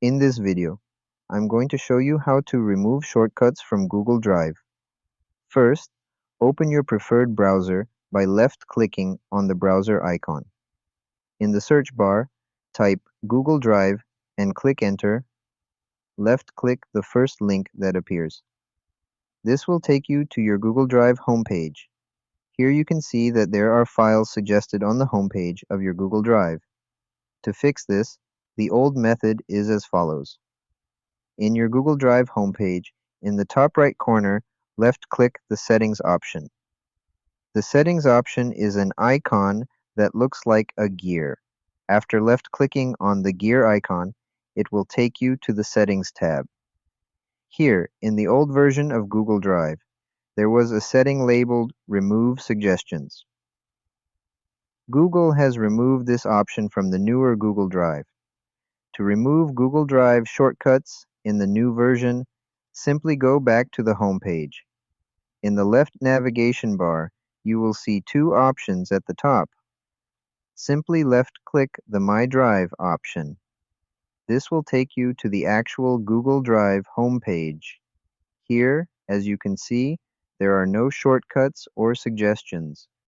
In this video, I'm going to show you how to remove shortcuts from Google Drive. First, open your preferred browser by left-clicking on the browser icon. In the search bar, type Google Drive and click Enter. Left-click the first link that appears. This will take you to your Google Drive homepage. Here you can see that there are files suggested on the homepage of your Google Drive. To fix this, the old method is as follows. In your Google Drive homepage, in the top right corner, left-click the Settings option. The Settings option is an icon that looks like a gear. After left-clicking on the gear icon, it will take you to the Settings tab. Here, in the old version of Google Drive, there was a setting labeled Remove Suggestions. Google has removed this option from the newer Google Drive. To remove Google Drive shortcuts in the new version, simply go back to the home page. In the left navigation bar, you will see two options at the top. Simply left-click the My Drive option. This will take you to the actual Google Drive home page. Here, as you can see, there are no shortcuts or suggestions.